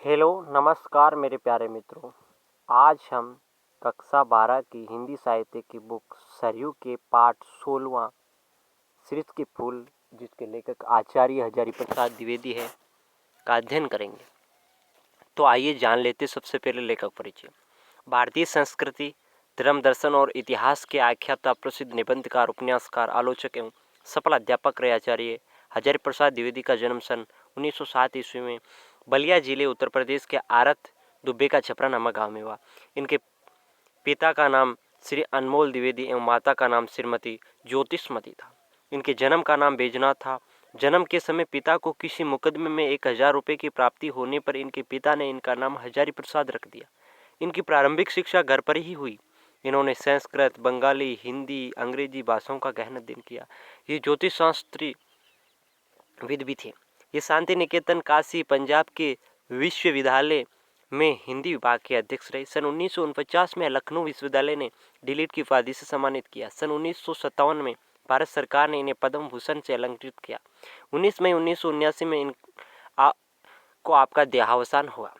Hello नमस्कार मेरे प्यारे मित्रों। आज हम कक्षा 12 की हिंदी साहित्य की बुक सरयू के पाठ 16वां सीरीज के फूल, जिसके लेखक आचार्य हजारी प्रसाद द्विवेदी है, का अध्ययन करेंगे। तो आइए जान लेते सबसे पहले लेखक परिचय। भारतीय संस्कृति, धर्म, दर्शन और इतिहास के आख्याता, प्रसिद्ध निबंधकार, उपन्यासकार, आलोचक एवं सफल अध्यापक रहे आचार्य हजारी प्रसाद द्विवेदी का जन्म सन 1907 ईस्वी में बलिया जिले उत्तर प्रदेश के आरत दुब्बे का छपरा नामक गांव में हुआ। इनके पिता का नाम श्री अनमोल द्विवेदी एवं माता का नाम श्रीमती ज्योतिषमती था। इनके जन्म का नाम बैजनाथ था। जन्म के समय पिता को किसी मुकदमे में 1000 रुपये की प्राप्ति होने पर इनके पिता ने इनका नाम हजारी प्रसाद रख दिया। इनकी प्रारंभिक शिक्षा घर पर ही हुई। इन्होंने संस्कृत, बंगाली, हिंदी, अंग्रेजी भाषाओं का गहन अध्ययन किया। ये ज्योतिष शास्त्री विद भी थे। ये शांति निकेतन, काशी, पंजाब के विश्वविद्यालय में हिंदी विभाग के अध्यक्ष रहे। सन 1949 में लखनऊ विश्वविद्यालय ने डीलिट की उपाधि से सम्मानित किया। सन 1957 में भारत सरकार ने इन्हें पद्म भूषण से अलंकृत किया। 19 मई 1979 में को आपका देहावसान हुआ।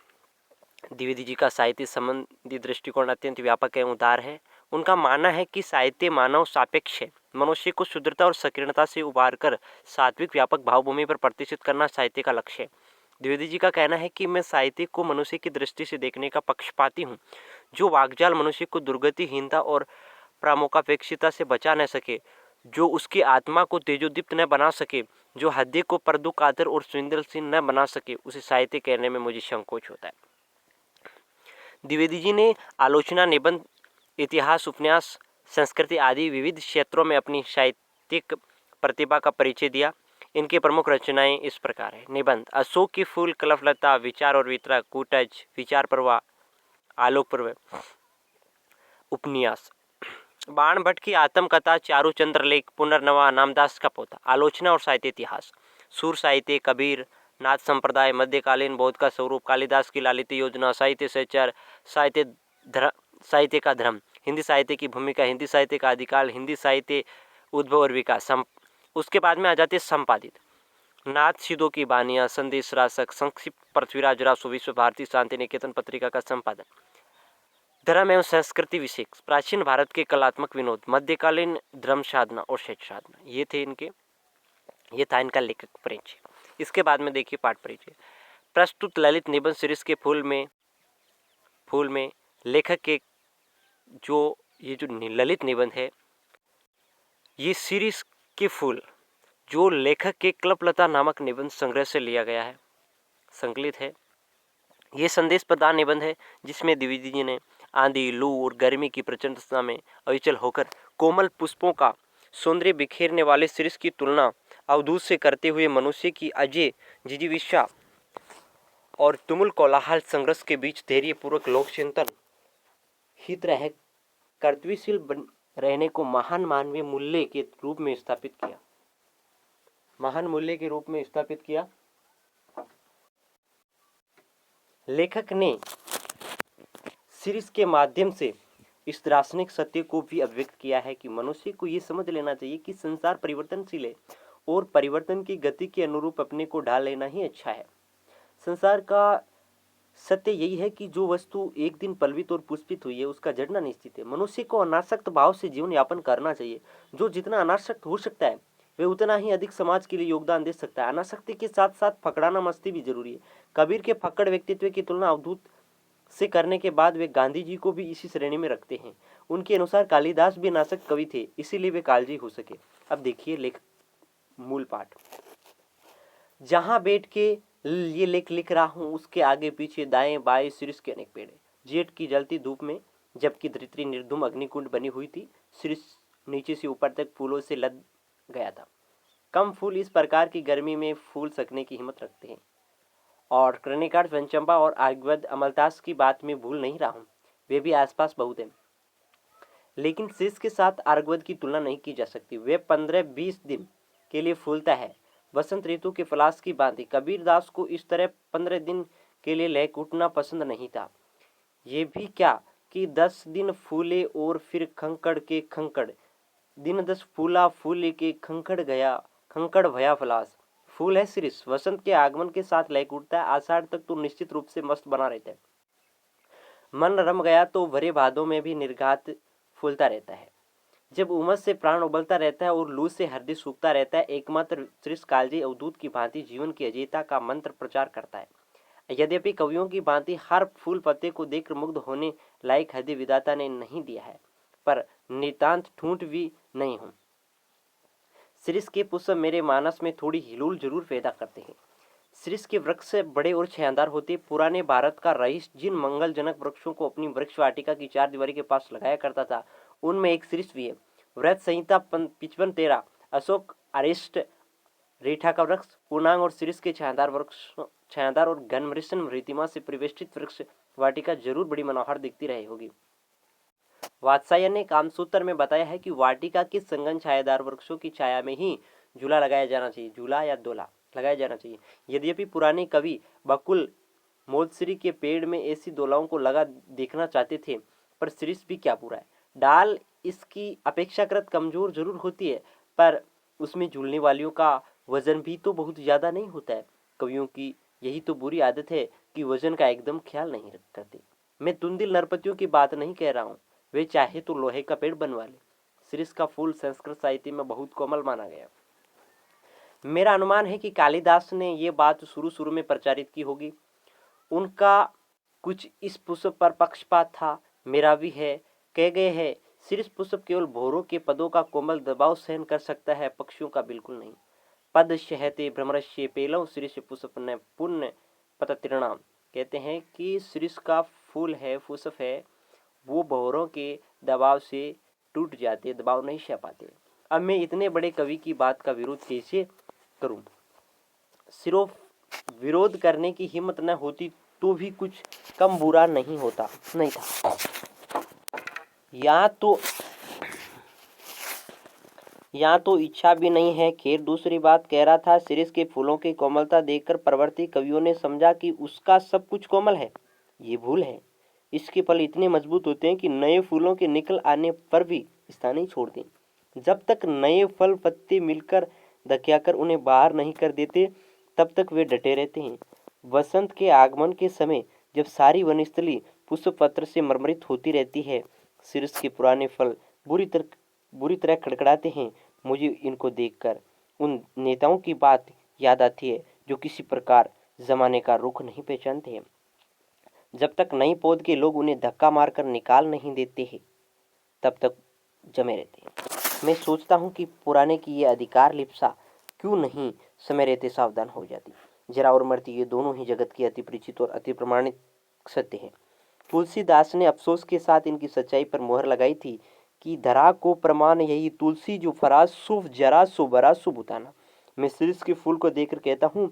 द्विवेदी जी का साहित्य संबंधी दृष्टिकोण अत्यंत व्यापक एवं उदार है। उनका मानना है कि साहित्य मानव सापेक्ष है। मनुष्य को शुद्धता और संकीर्णता से उबार कर सात्विक व्यापक भावभूमि पर प्रतिष्ठित करना साहित्य का लक्ष्य है। द्विवेदी जी का कहना है कि मैं साहित्य को मनुष्य की दृष्टि से देखने का पक्षपाती हूँ। जो वाकजाल मनुष्य को दुर्गतिहीनता और प्रामुखापेक्षिता से बचा न सके, जो उसकी आत्मा को तेजोदीप्त न बना सके, जो हृदय को परदु कातर और संवेदनशील न बना सके, उसे साहित्य कहने में मुझे संकोच होता है। द्विवेदी जी ने आलोचना, निबंध, इतिहास, उपन्यास, संस्कृति आदि विविध क्षेत्रों में अपनी साहित्यिक प्रतिभा का परिचय दिया। इनकी प्रमुख रचनाएं इस प्रकार है। निबंध: अशोक की फूल, कलफलता, विचार और वितरक, कूटज, विचार प्रवाह, आलोक पर्व। उपन्यास: बाण भट्ट की आत्मकथा, चारुचंद्र लेख, पुनर्नवा, नामदास का पोता। आलोचना और साहित्य इतिहास: सूर साहित्य, कबीर, नाथ संप्रदाय, मध्यकालीन बौद्ध का स्वरूप, कालिदास की लालित योजना, साहित्य सचार, साहित्य का धर्म, हिंदी साहित्य की भूमिका, हिंदी साहित्य का आदिकाल, हिंदी साहित्य उद्भव और विकास। उसके बाद में आ जाते संपादित: नाथ सिद्धों की बानियाँ, संदेश रासक, संक्षिप्त, पृथ्वीराज रासो, विश्व भारती, शांति निकेतन पत्रिका का संपादन। धर्म एवं संस्कृति विशेष: प्राचीन भारत के कलात्मक विनोद, मध्यकालीन धर्म साधना और शेष साधना। ये था इनका लेखक परिचय। इसके बाद में देखिए पाठ परिचय। प्रस्तुत ललित निबंध सीरीज के फूल में लेखक के जो ललित निबंध है, ये सीरीज के फूल जो लेखक के कल्पलता नामक निबंध संग्रह से लिया गया है, संकलित है। ये संदेश प्रदान निबंध है, जिसमें द्विवेदी जी ने आंधी, लू और गर्मी की प्रचंडता में अविचल होकर कोमल पुष्पों का सौंदर्य बिखेरने वाले सीरीज की तुलना अवधूत से करते हुए मनुष्य की अजय जिजीविषा और तुमुल कोलाहल संघर्ष के बीच धैर्यपूर्वक लोक चिंतन हित रह कर्तव्यशील रहने को महान मानवीय मूल्य के रूप में स्थापित किया। लेखक ने सीरीज के माध्यम से इस दार्शनिक सत्य को भी अभिव्यक्त किया है कि मनुष्य को ये समझ लेना चाहिए कि संसार परिवर्तनशील है और परिवर्तन की गति के अनुरूप अपने को ढाल लेना ही अच्छा है। संसार का सत्य यही है कि जो वस्तु एक दिन पल्वित और पुष्पित हुई है, उसका जड़ना निश्चित है। मनुष्य को अनासक्त भाव से जीवन यापन करना चाहिए। जो जितना अनासक्त हो सकता है, वे उतना ही अधिक समाज के लिए योगदान दे सकता है। अनासक्ति के साथ साथ फकड़ाना मस्ती भी जरूरी है। कबीर के फक्कड़ व्यक्तित्व की तुलना अवधूत से करने के बाद वे गांधी जी को भी इसी श्रेणी में रखते हैं। उनके अनुसार कालिदास भी नासक कवि थे, इसीलिए वे कालजी हो सके। अब देखिए मूल पाठ। जहां बैठ के ये लेख लिख रहा हूं, उसके आगे पीछे दाएं बाएं शीर्ष के अनेक पेड़। जेठ की जलती धूप में जबकि धरित्री निर्धूम अग्निकुंड बनी हुई थी, शीर्ष नीचे से ऊपर तक फूलों से लद गया था। कम फूल इस प्रकार की गर्मी में फूल सकने की हिम्मत रखते हैं। और कर्णिकार, वनचंपा और आर्गवद अमलतास की बात में भूल नहीं रहा हूँ, वे भी आसपास बहुत हैं, लेकिन शीश के साथ आर्गवद की तुलना नहीं की जा सकती। वे 15-20 दिन के लिए फूलता है, बसंत ऋतु के फलास की भांति। कबीरदास को इस तरह 15 दिन के लिए लहक उठना पसंद नहीं था। ये भी क्या कि 10 दिन फूले और फिर खंकड़ के खंकड़, दिन 10 फूला फूले के खंकड़ गया, खंकड़ भया फलास। फूल है शिरीष। वसंत के आगमन के साथ लहक उठता है। आषाढ़ तक तो निश्चित रूप से मस्त बना रहता है। मन रम गया तो भरे भादों में भी निर्घात फूलता रहता है। जब उमस से प्राण उबलता रहता है और लू से हृदय सूखता रहता है, एकमात्र शिरीष कालजी अवधूत की भांति जीवन की अजेयता का मंत्र प्रचार करता है। यद्यपि कवियों की भांति हर फूल पत्ते को देखकर मुग्ध होने लायक हृदय विधाता ने नहीं दिया है, पर नितांत ठूंठ भी नहीं हूं। शिरीष के पुष्प मेरे मानस में थोड़ी हिलूल जरूर पैदा करते हैं। शिरीष के वृक्ष बड़े और छायादार होते। पुराने भारत का रईस जिन मंगलजनक वृक्षों को अपनी वृक्ष वाटिका की चार दीवारी के पास लगाया करता था, उनमें एक शिरीष भी है। व्रत संहिता 55-13, अशोक, अरिष्ट, रीठा का वृक्ष, पूर्णांग और शिरीष के छायादार और घनमृषण रीतिमा से परिवेष्टित वृक्ष वाटिका जरूर बड़ी मनोहर दिखती रही होगी। वात्स्यायन ने कामसूत्र में बताया है कि वाटिका के संगन छायादार वृक्षों की छाया में ही झूला लगाया जाना चाहिए, झूला या दोला लगाया जाना चाहिए। यद्यपि पुराने कवि बकुल मोदश्री के पेड़ में ऐसी दोलाओं को लगा देखना चाहते थे, पर शिरीष भी क्या पूरा है। डाल इसकी अपेक्षाकृत कमजोर जरूर होती है, पर उसमें झूलने वालियों का वजन भी तो बहुत ज्यादा नहीं होता है। कवियों की यही तो बुरी आदत है कि वजन का एकदम ख्याल नहीं करते। मैं तुंदिल नरपतियों की बात नहीं कह रहा हूँ, वे चाहे तो लोहे का पेड़ बनवा ले। शिरीष का फूल संस्कृत साहित्य में बहुत कोमल माना गया। मेरा अनुमान है कि कालिदास ने ये बात शुरू में प्रचारित की होगी। उनका कुछ इस पुष्प पर पक्षपात था, मेरा भी है। कह गए हैं शिरीष पुष्प केवल भौरों के पदों का कोमल दबाव सहन कर सकता है, पक्षियों का बिल्कुल नहीं। पद शहते भ्रमरश्य पेलव शिरीष पुष्प न पुण्य पततीर्णाम। कहते हैं कि शिरीष का फूल है, पुष्प है, वो भौरों के दबाव से टूट जाते, दबाव नहीं सह पाते। अब मैं इतने बड़े कवि की बात का विरोध कैसे करूं? सिर्फ विरोध करने की हिम्मत न होती तो भी कुछ कम बुरा नहीं था। यहाँ तो इच्छा भी नहीं है। खैर, दूसरी बात कह रहा था, शिरीष के फूलों की कोमलता देखकर प्रवर्ती कवियों ने समझा कि उसका सब कुछ कोमल है। ये भूल है। इसके फल इतने मजबूत होते हैं कि नए फूलों के निकल आने पर भी स्थान नहीं छोड़ते। जब तक नए फल पत्ते मिलकर धकियाकर उन्हें बाहर नहीं कर देते, तब तक वे डटे रहते हैं। वसंत के आगमन के समय जब सारी वनस्थली पुष्प पत्र से मरमरित होती रहती है, शिरीष के पुराने फल बुरी तरह खड़खड़ाते हैं। मुझे इनको देखकर उन नेताओं की बात याद आती है जो किसी प्रकार जमाने का रुख नहीं पहचानते हैं। जब तक नई पौध के लोग उन्हें धक्का मारकर निकाल नहीं देते हैं, तब तक जमे रहते हैं। मैं सोचता हूँ कि पुराने की ये अधिकार लिप्सा क्यों नहीं समय रहते सावधान हो जाती। जरा और मरती, ये दोनों ही जगत की अति परिचित और अति प्रमाणित सत्य है। तुलसीदास ने अफसोस के साथ इनकी सच्चाई पर मोहर लगाई थी कि धरा को प्रमाण यही तुलसी जो फराज सुफ जरा सो बरा सुबुताना। मैं शिरीष के फूल को देखकर कहता हूँ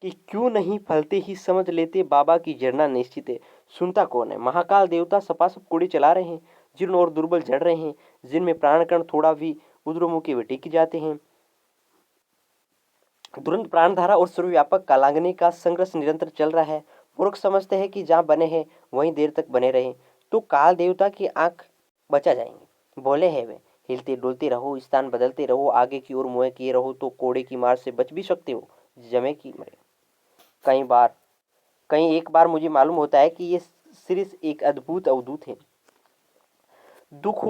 कि क्यों नहीं फलते ही समझ लेते, बाबा की जड़ना निश्चित है। सुनता कौन है? महाकाल देवता सपासप कोड़ी चला रहे हैं, जीर्ण और दुर्बल जड़ रहे हैं, जिनमें प्राणकण थोड़ा भी उद्रमुखी वे टिक जाते हैं। तुरंत प्राणधारा और सर्वव्यापक कालाग्नि का संघर्ष निरंतर चल रहा है। मूर्ख समझते हैं कि जहाँ बने हैं वहीं देर तक बने रहे तो काल देवता की आंख बचा जाएंगे। बोले हैं वे, हिलते डुलते रहो, स्थान बदलते रहो, आगे की ओर मुँह किए रहो तो कोड़े की मार से बच भी सकते हो, जमे की मरे। कहीं एक बार मुझे मालूम होता है कि ये शिरीष एक अद्भुत अवधूत है। दुख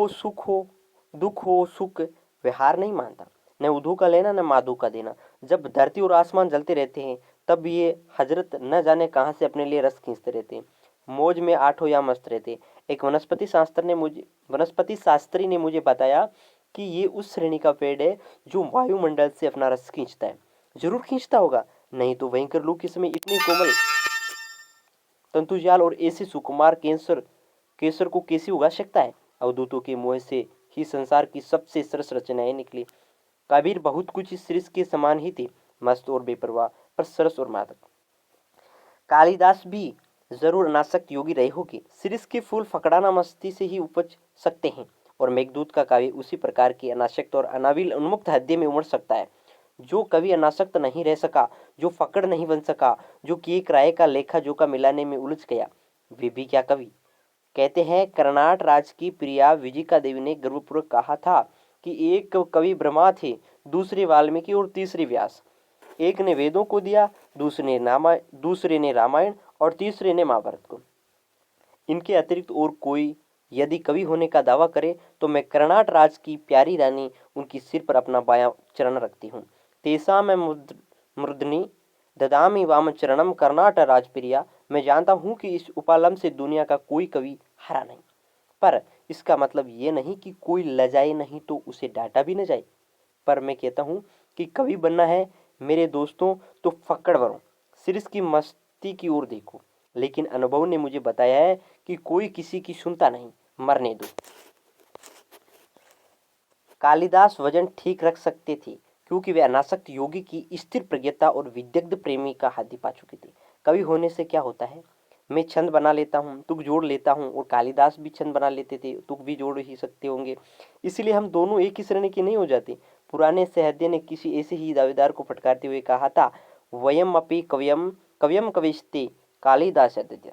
हो सुख वे हार नहीं मानता, न उधू का लेना न माधु का देना। जब धरती और आसमान जलते रहते हैं, तब ये हजरत न जाने कहाँ से अपने लिए रस खींचते रहते हैं। मौज में आठों या मस्त रहते। एक वनस्पति शास्त्री ने मुझे बताया कि ये उस श्रेणी का पेड़ है जो वायुमंडल से अपना रस खींचता है। जरूर खींचता होगा, नहीं तो भयंकर लू के समय इतने कोमल तंतुजाल और ऐसे सुकुमार केसर को कैसे उगा सकता है? अवधूतों के मुंह से ही संसार की सबसे सरस रचनाएं निकली। कबीर बहुत कुछ इस शिरीष के समान ही थे, मस्त और बेपरवाह, पर सरस और मादक। कालिदास भी जरूर अनासक्त योगी रहे होंगे। शिरीष के फूल फकड़ाना मस्ती से ही उपज सकते हैं, और मेघदूत का काव्य उसी प्रकार की अनासक्त और अनाविल उन्मुक्त हृदय में उमड़ सकता है। जो कवि अनासक्त नहीं रह सका, जो फकड़ नहीं बन सका, जो कि एक राय का लेखा जोखा मिलाने में उलझ गया, वे भी क्या कवि? कहते हैं कर्नाट राज की प्रिया विजिका देवी ने गर्वपूर्वक कहा था कि एक कवि ब्रह्मा थे, दूसरे वाल्मीकि और तीसरे व्यास। एक ने वेदों को दिया, दूसरे ने रामायण और तीसरे ने महाभारत को। इनके अतिरिक्त और कोई यदि कवि होने का दावा करे तो मैं कर्नाट राज की प्यारी रानी उनकी सिर पर अपना बायां चरण रखती हूँ। तेसा मैं मूर्धनि ददामी वाम चरणम कर्नाट राजप्रिया। मैं जानता हूँ कि इस उपालम से दुनिया का कोई कवि हरा नहीं, पर इसका मतलब ये नहीं कि कोई लजाए नहीं तो उसे डांटा भी न जाए। पर मैं कहता हूँ कि कवि बनना है मेरे दोस्तों तो फक्कड़ बनो, सिरिस की मस्ती की ओर देखो। लेकिन अनुभव ने मुझे बताया है कि कोई किसी की सुनता नहीं, मरने दो। कालिदास वजन ठीक रख सकते थे क्योंकि वे अनासक्त योगी की स्थिर प्रज्ञता और विदग्ध प्रेमी का हाथी पा चुके थे। कवि होने से क्या होता है, मैं छंद बना लेता हूँ, तुक जोड़ लेता हूँ, और कालिदास भी छंद बना लेते थे, तुक भी जोड़ ही सकते होंगे। इसलिए हम दोनों एक ही श्रेणी के नहीं हो जाते। पुराने सहद्य ने किसी ऐसे ही दावेदार को फटकारते हुए कहा था, वयम अपि कव्यम कव्यम कविस्ते कालिदास अद्य।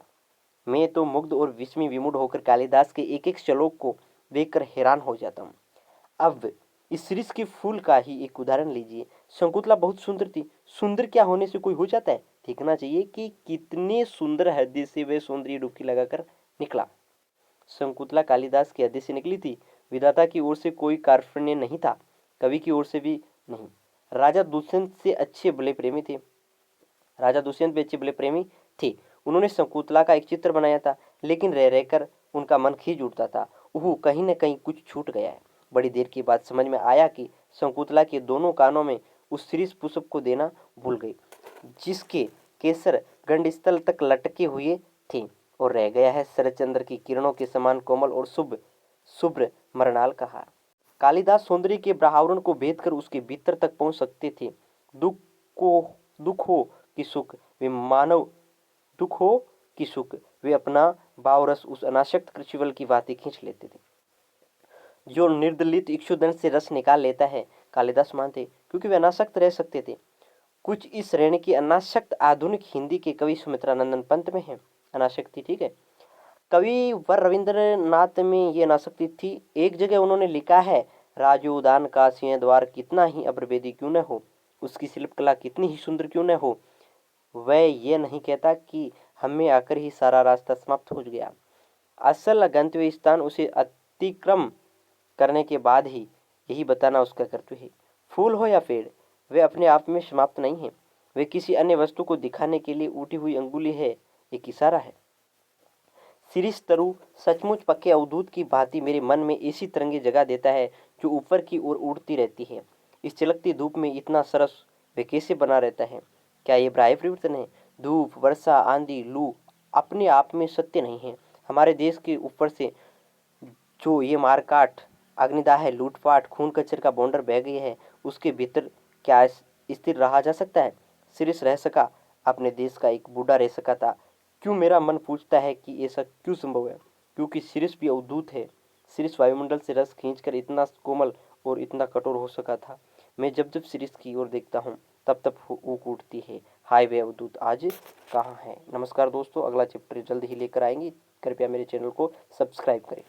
मैं तो मुग्ध और विस्मी विमूढ़ होकर कालिदास के एक एक श्लोक को देखकर हैरान हो जाता हूँ। अब इस सीरीज के फूल का ही एक उदाहरण लीजिए। शकुंतला बहुत सुंदर थी। सुंदर क्या होने से कोई हो जाता है? देखना चाहिए कि कितने सुंदर हृदय से वे सौंदर्य डुबकी लगाकर निकला। शकुंतला कालिदास के हृदय से निकली थी। विधाता की ओर से कोई कार्पण्य नहीं था, कवि की ओर से भी नहीं। राजा दुष्यंत से अच्छे भले प्रेमी थे। राजा दुष्यंत भी अच्छे भले प्रेमी थे। उन्होंने शकुंतला का एक चित्र बनाया था, लेकिन रह रहकर उनका मन खींच उठता था। ओह, कहीं न कहीं कुछ छूट गया है। बड़ी देर के बाद समझ में आया कि शकुंतला के दोनों कानों में उस शिरीष पुष्प को देना भूल गई, जिसके केसर गंडस्थल तक लटके हुए थे, और रह गया है शरदचंद्र की किरणों के समान कोमल और शुभ्र मरणाल का हार। कालिदास सौंदर्य के ब्रावरण को भेद कर उसके भीतर तक पहुंच सकते थे। दुख हो कि सुख वे मानव दुख हो कि सुख वे अपना भावरस उस अनासक्त कृषिवल की बातें खींच लेते थे, जो निर्दलित इक्षुदन से रस निकाल लेता है। कालिदास मानते क्योंकि वे अनासक्त रह सकते थे। कुछ इस श्रेणी की अनासक्त आधुनिक हिंदी के कवि सुमित्रानंदन पंत में है। अनासक्ति ठीक है। कवि वर रविंद्रनाथ में ये अनासक्ति थी। एक जगह उन्होंने लिखा है, राजोदान का सिंह द्वार कितना ही अप्रवेदी क्यों न हो, उसकी शिल्पकला कितनी ही सुंदर क्यों न हो, वह ये नहीं कहता कि हमें आकर ही सारा रास्ता समाप्त हो गया। असल गंतव्य स्थान उसे अतिक्रम करने के बाद ही यही बताना उसका कर्तव्य है। फूल हो या पेड़, वे अपने आप में समाप्त नहीं हैं। वे किसी अन्य वस्तु को दिखाने के लिए उठी हुई अंगुली है, एक इशारा है। शिरीष तरु सचमुच पक्के अवधूत की भांति मेरे मन में ऐसी तरंगे जगा देता है जो ऊपर की ओर उड़ती रहती है। इस चलकती धूप में इतना सरस वे कैसे बना रहता है? क्या ये बाह्य परिवर्तन है? धूप, वर्षा, आंधी, लू अपने आप में सत्य नहीं है। हमारे देश के ऊपर से जो ये मारकाट, अग्निदाह, लूटपाट, खून कचर का बॉन्डर बह गई है, उसके भीतर क्या स्थिर रहा जा सकता है? शिरीष रह सका, अपने देश का एक बूढ़ा रह सका था। क्यों? मेरा मन पूछता है कि ऐसा क्यों संभव है? क्योंकि शिरीष भी अवधूत है। शिरीष वायुमंडल से रस खींचकर इतना कोमल और इतना कठोर हो सका था। मैं जब जब शिरीष की ओर देखता हूँ तब तब ऊक उठती है, हाय वे अवधूत आज कहाँ है। नमस्कार दोस्तों, अगला चैप्टर जल्द ही लेकर आएंगे। कृपया मेरे चैनल को सब्सक्राइब करें।